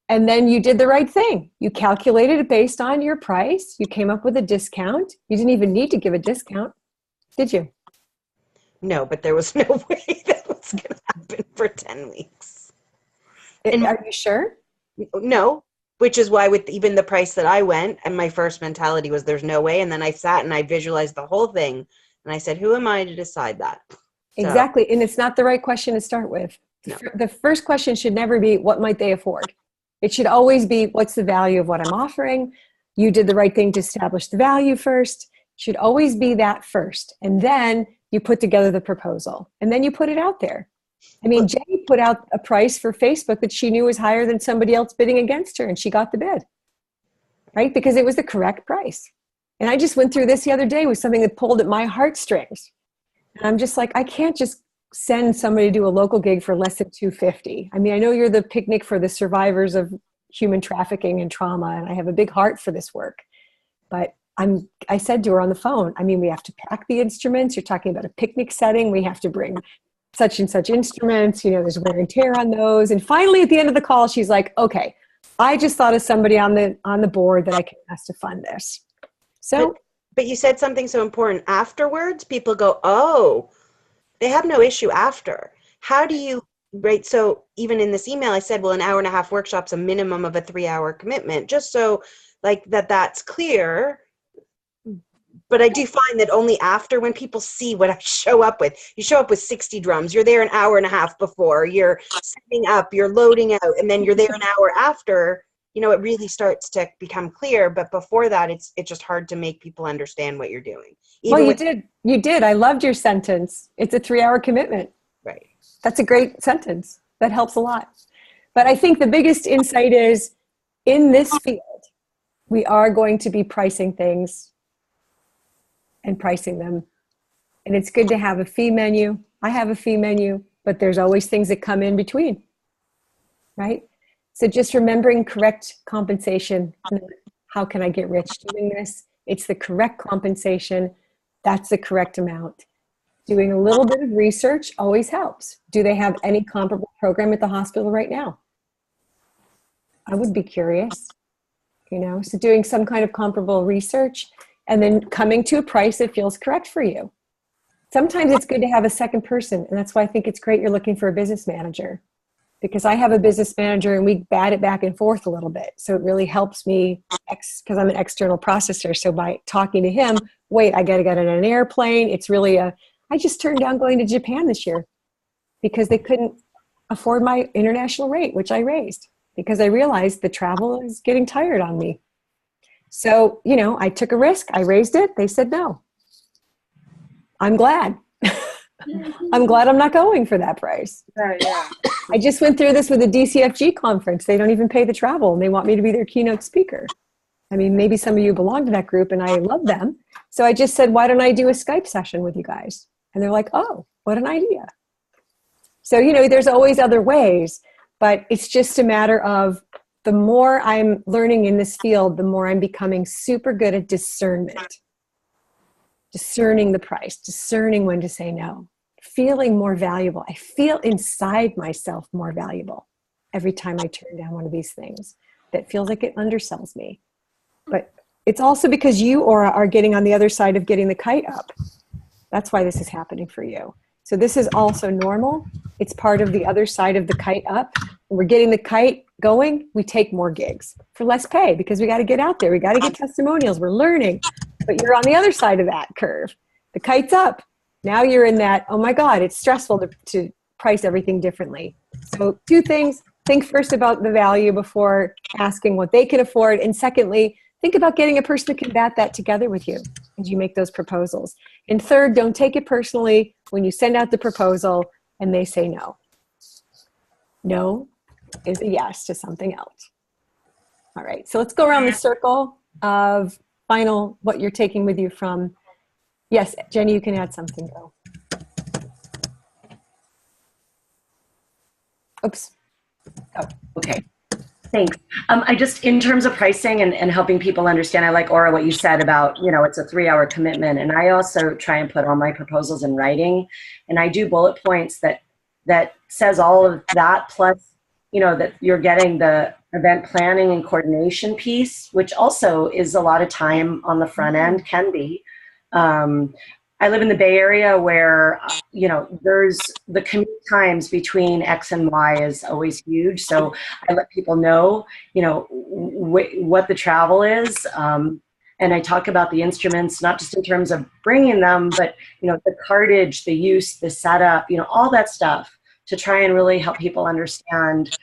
And then you did the right thing. You calculated it based on your price. You came up with a discount. You didn't even need to give a discount, did you? No, but there was no way that was going to happen for 10 weeks. And are you sure? No, which is why with even the price that I went, and my first mentality was there's no way. And then I sat and I visualized the whole thing. And I said, who am I to decide that? So, exactly. And it's not the right question to start with. No. The first question should never be, what might they afford? It should always be, what's the value of what I'm offering? You did the right thing to establish the value first. It should always be that first. And then you put together the proposal. And then you put it out there. I mean, Jay put out a price for Facebook that she knew was higher than somebody else bidding against her, and she got the bid, right? Because it was the correct price. And I just went through this the other day with something that pulled at my heartstrings. And I'm just like, I can't just send somebody to do a local gig for less than $250. I mean, I know you're the picnic for the survivors of human trafficking and trauma, and I have a big heart for this work. But I said to her on the phone, I mean, we have to pack the instruments. You're talking about a picnic setting. We have to bring such and such instruments. There's wear and tear on those. And finally, at the end of the call, she's like, okay, I just thought of somebody on the board that I can ask to fund this. So, but you said something so important. Afterwards, people go, oh, they have no issue after. How do you, right? So even in this email, I said, well, an 1.5-hour workshop's a minimum of a 3-hour commitment, just so like that's clear. But I do find that only after, when people see what I show up with, you show up with 60 drums, you're there an 1.5 hours before, you're setting up, you're loading out, and then you're there an hour after, it really starts to become clear. But before that, it's just hard to make people understand what you're doing. You did. I loved your sentence. It's a 3-hour commitment. Right. That's a great sentence. That helps a lot. But I think the biggest insight is, in this field, we are going to be pricing things and pricing them. And it's good to have a fee menu. I have a fee menu, but there's always things that come in between, right? So just remembering correct compensation. How can I get rich doing this? It's the correct compensation. That's the correct amount. Doing a little bit of research always helps. Do they have any comparable program at the hospital right now? I would be curious, so doing some kind of comparable research and then coming to a price that feels correct for you. Sometimes it's good to have a second person, and that's why I think it's great you're looking for a business manager, because I have a business manager and we bat it back and forth a little bit. So it really helps me because I'm an external processor. So by talking to him, wait, I got to get on an airplane. It's really I just turned down going to Japan this year because they couldn't afford my international rate, which I raised because I realized the travel is getting tired on me. So, I took a risk. I raised it. They said no. I'm glad. I'm glad I'm not going for that price. Yeah. I just went through this with the DCFG conference. They don't even pay the travel and they want me to be their keynote speaker. I mean, maybe some of you belong to that group and I love them. So I just said, why don't I do a Skype session with you guys? And they're like, oh, what an idea. So, there's always other ways, but it's just a matter of the more I'm learning in this field, the more I'm becoming super good at discernment. Discerning the price, discerning when to say no, feeling more valuable. I feel inside myself more valuable every time I turn down one of these things that feels like it undersells me. But it's also because you, Aura, are getting on the other side of getting the kite up. That's why this is happening for you. So this is also normal. It's part of the other side of the kite up. When we're getting the kite going, we take more gigs for less pay because we got to get out there. We got to get testimonials. We're learning. But you're on the other side of that curve. The kite's up. Now you're in that, oh my God, it's stressful to price everything differently. So 2 things. Think first about the value before asking what they can afford. And secondly, think about getting a person to combat that together with you as you make those proposals. And third, don't take it personally when you send out the proposal and they say no. No is a yes to something else. All right, so let's go around the circle of final, what you're taking with you from, yes, Jenny, you can add something, go. Oops. Oh, okay. Thanks. I just, in terms of pricing and helping people understand, I like, Aura, what you said about, it's a 3-hour commitment. And I also try and put all my proposals in writing. And I do bullet points that says all of that, plus, that you're getting the event planning and coordination piece, which also is a lot of time on the front end, can be. I live in the Bay Area where, there's the commute times between X and Y is always huge. So I let people know, what the travel is. And I talk about the instruments, not just in terms of bringing them, but, the cartage, the use, the setup, all that stuff to try and really help people understand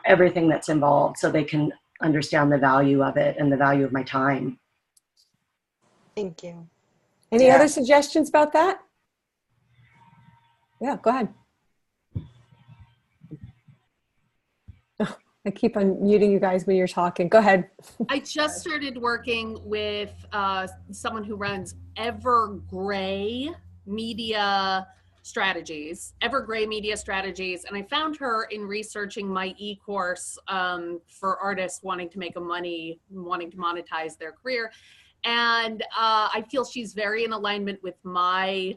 everything that's involved so they can understand the value of it and the value of my time. Thank you. Any other suggestions about that? Yeah, go ahead. Oh, I keep on muting you guys when you're talking. Go ahead. I just started working with someone who runs Evergray Media Strategies, and I found her in researching my e-course for artists wanting to make money, wanting to monetize their career. And I feel she's very in alignment with my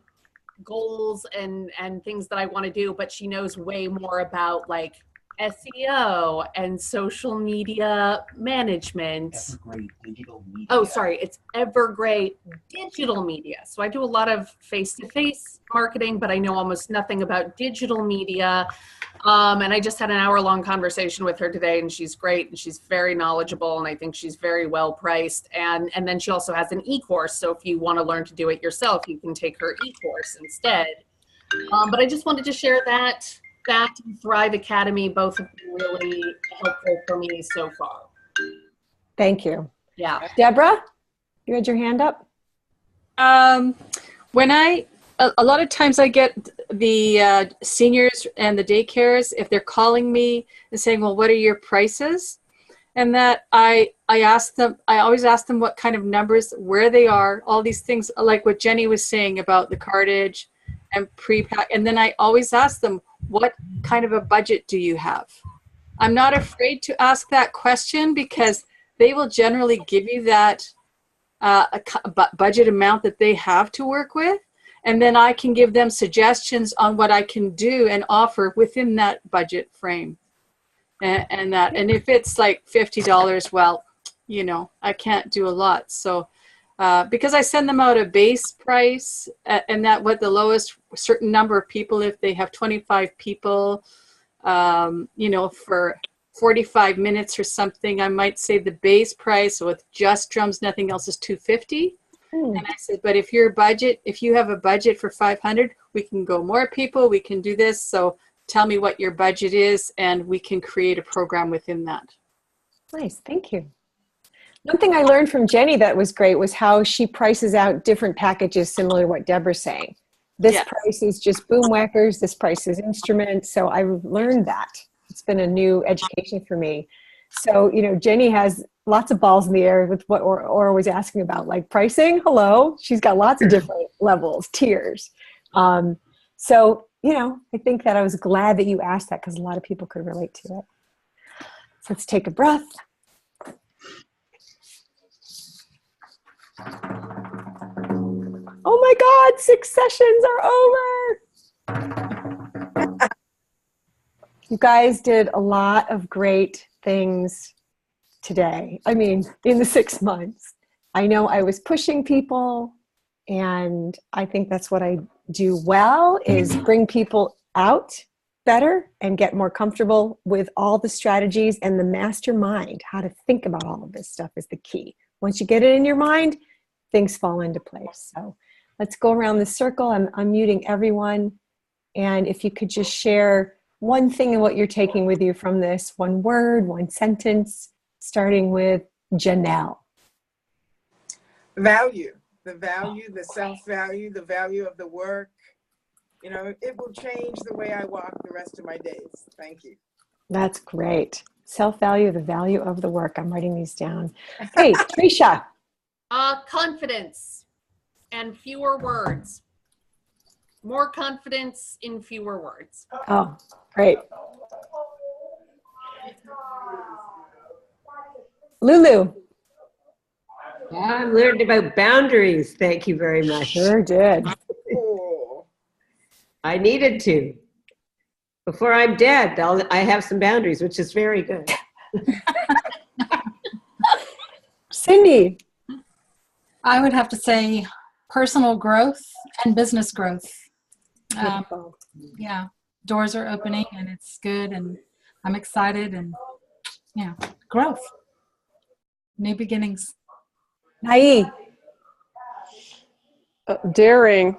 goals and things that I want to do, but she knows way more about like SEO and social media management. Evergray Digital Media. Oh, sorry, it's Evergray Digital Media. So I do a lot of face-to-face marketing, but I know almost nothing about digital media. And I just had an hour-long conversation with her today, and she's great, and she's very knowledgeable, and I think she's very well priced. And then she also has an e-course, so if you want to learn to do it yourself, you can take her e-course instead. But I just wanted to share that and Thrive Academy, both have been really helpful for me so far. Thank you. Yeah. Deborah, you had your hand up? When a lot of times I get the seniors and the daycares, if they're calling me and saying, well, what are your prices? And that I always ask them what kind of numbers, where they are, all these things, like what Jenny was saying about the cartage and pre-pack. And then I always ask them, what kind of a budget do you have? I'm not afraid to ask that question because they will generally give you that budget amount that they have to work with. And then I can give them suggestions on what I can do and offer within that budget frame. And if it's like $50, well, you know, I can't do a lot. So because I send them out a base price and that what the lowest certain number of people, if they have 25 people, you know, for 45 minutes or something, I might say the base price with just drums, nothing else, is $250. And I said, but if you have a budget for 500, we can go more people, we can do this. So tell me what your budget is and we can create a program within that. Nice, thank you. One thing I learned from Jenny that was great was how she prices out different packages similar to what Deborah's saying. This price is just boom whackers, this price is instruments. So I learned that. It's been a new education for me. So, you know, Jenny has lots of balls in the air with what Aura was asking about, like pricing. Hello, she's got lots of different levels, tiers. So, you know, I think that I was glad that you asked that because a lot of people could relate to it. So let's take a breath. Oh my God, 6 sessions are over. You guys did a lot of great things today. I mean, in the 6 months. I know I was pushing people, and I think that's what I do well, is bring people out better and get more comfortable with all the strategies, and the mastermind, how to think about all of this stuff is the key. Once you get it in your mind, things fall into place. So let's go around the circle. I'm unmuting everyone. And if you could just share one thing and what you're taking with you from this, one word, one sentence, starting with Janelle. Value, the self-value, the value of the work. You know, it will change the way I walk the rest of my days. Thank you. That's great. Self-value, the value of the work. I'm writing these down. Okay, Tricia. Confidence and fewer words. More confidence in fewer words. Oh, great. Lulu. I learned about boundaries. Thank you very much. Sure did. I needed to. Before I'm dead, I have some boundaries, which is very good. Cindy. I would have to say personal growth and business growth. Yeah, doors are opening and it's good, and I'm excited, and yeah, growth, new beginnings. Nai. Daring.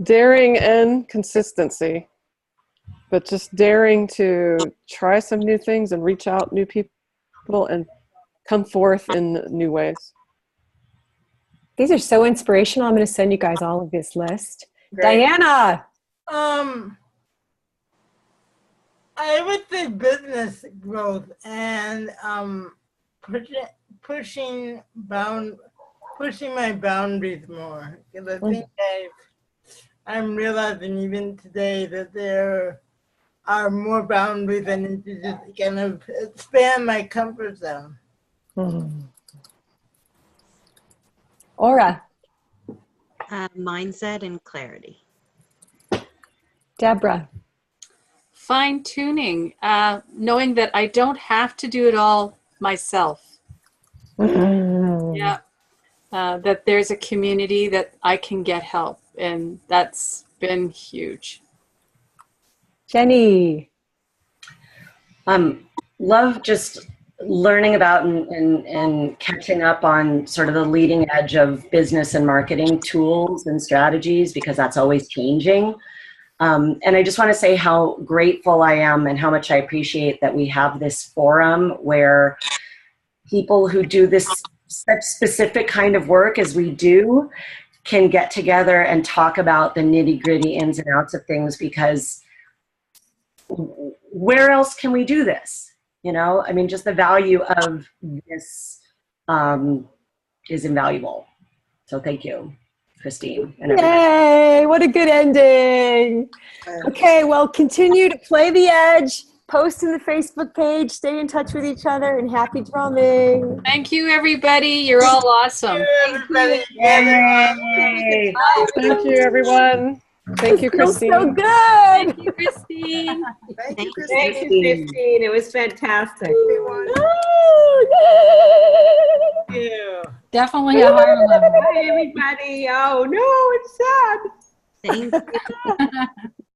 Daring and consistency, but just daring to try some new things and reach out new people and come forth in new ways. These are so inspirational. I'm going to send you guys all of this list. Great. Diana. I would say business growth and pushing my boundaries more, because I think I'm realizing even today that there are more boundaries and need to just kind of expand my comfort zone. Aura. Mindset and clarity. Deborah. Fine tuning, knowing that I don't have to do it all myself. Yeah. That there's a community that I can get help, and that's been huge. Jenny. Love just learning about and catching up on sort of the leading edge of business and marketing tools and strategies, because that's always changing. And I just want to say how grateful I am and how much I appreciate that we have this forum where people who do this such specific kind of work as we do can get together and talk about the nitty-gritty ins and outs of things, because where else can we do this? You know, I mean, just the value of this is invaluable. So thank you, Christine. And Yay, what a good ending. Okay, well, continue to play the edge, post in the Facebook page. Stay in touch with each other, and happy drumming. Thank you, everybody. You're all awesome. Everybody. Yay. Thank you, everyone. Thank you, It feels Christine. so good. Thank you, Christine. Thank you, Thank Christine. you, 15. It was fantastic. Everyone. Thank you. Definitely a higher level. Bye, everybody. Oh, no, it's sad. Thank you.